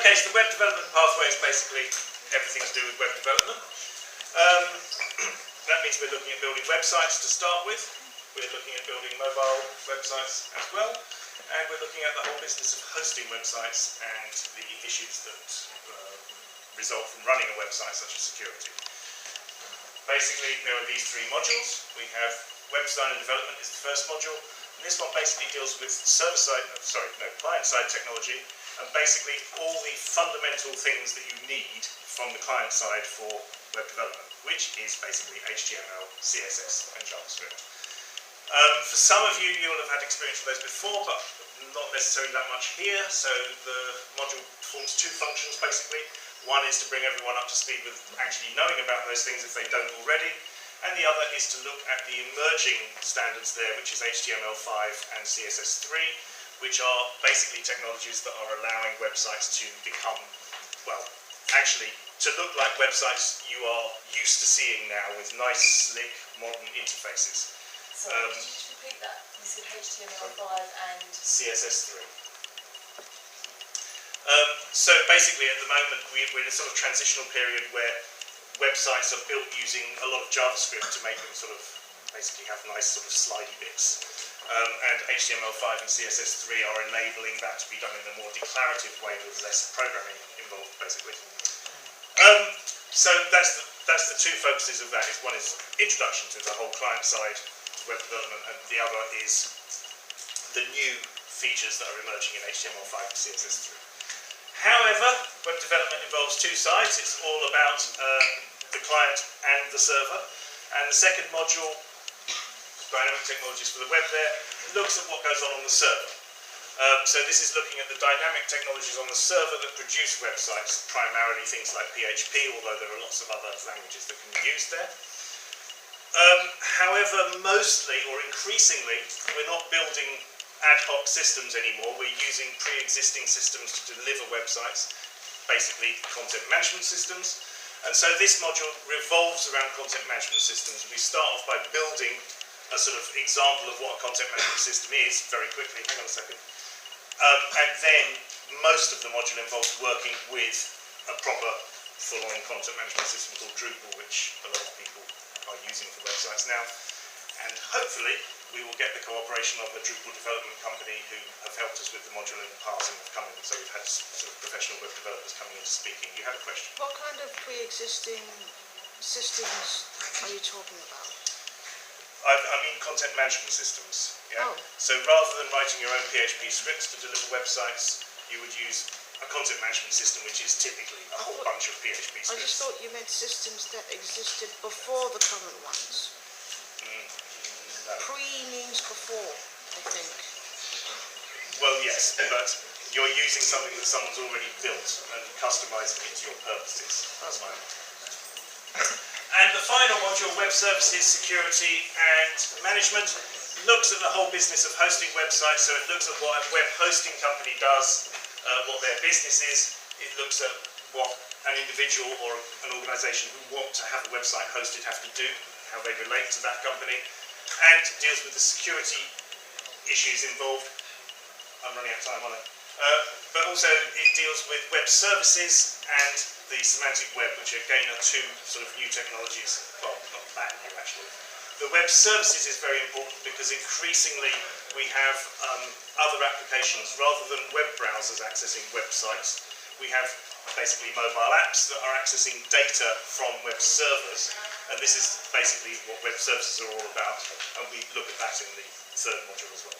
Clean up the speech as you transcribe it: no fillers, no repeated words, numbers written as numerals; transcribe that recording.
Okay, so the web development pathway is basically everything to do with web development. That means we're looking at building websites to start with. We're looking at building mobile websites as well. And we're looking at the whole business of hosting websites and the issues that result from running a website, such as security. Basically, there are these three modules. We have web design and development is the first module. And this one basically deals with client-side technology, and basically all the fundamental things that you need from the client side for web development, which is basically HTML, CSS, and JavaScript. For some of you, you'll have had experience with those before, but not necessarily that much here. So the module performs two functions, basically. One is to bring everyone up to speed with actually knowing about those things if they don't already, and the other is to look at the emerging standards there, which is HTML5 and CSS3, which are basically technologies that are allowing websites to become, well, actually, to look like websites you are used to seeing now with nice, slick, modern interfaces. Sorry, could you just repeat that? You said HTML5 and CSS3. So basically at the moment we're in a sort of transitional period where websites are built using a lot of JavaScript to make them sort of basically have nice sort of slidey bits. And HTML5 and CSS3 are enabling that to be done in a more declarative way with less programming involved, basically. So that's the two focuses of that. One is introduction to the whole client side web development, and the other is the new features that are emerging in HTML5 and CSS3. However, web development involves two sides. It's all about the client and the server. And the second module, Dynamic Technologies for the Web there, looks at what goes on the server. So this is looking at the dynamic technologies on the server that produce websites, primarily things like PHP, although there are lots of other languages that can be used there. However, mostly or increasingly, we're not building ad hoc systems anymore. We're using pre-existing systems to deliver websites, basically content management systems. And so this module revolves around content management systems. We start off by building a sort of example of what a content management system is, very quickly, hang on a second. And then most of the module involves working with a proper full-on content management system called Drupal, which a lot of people are using for websites now. And hopefully we will get the cooperation of a Drupal development company who have helped us with the module in the past and have come in. So we've had sort of professional web developers coming in to speaking. You had a question? What kind of pre-existing systems are you talking about? I mean content management systems. Yeah? Oh. So rather than writing your own PHP scripts to deliver websites, you would use a content management system, which is typically a whole bunch of PHP scripts. I just thought you meant systems that existed before the current ones. No. Pre means before, I think. Well, yes, but you're using something that someone's already built and customizing it to your purposes. That's fine. And the final module, Web Services, Security and Management, looks at the whole business of hosting websites. So it looks at what a web hosting company does, what their business is. It looks at what an individual or an organization who want to have a website hosted have to do, how they relate to that company, and deals with the security issues involved. I'm running out of time on it. But also it deals with web services and the semantic web, which again are two sort of new technologies. Well, not that new actually. The web services is very important because increasingly we have other applications. Rather than web browsers accessing websites, we have basically mobile apps that are accessing data from web servers, and this is basically what web services are all about, and we look at that in the third module as well.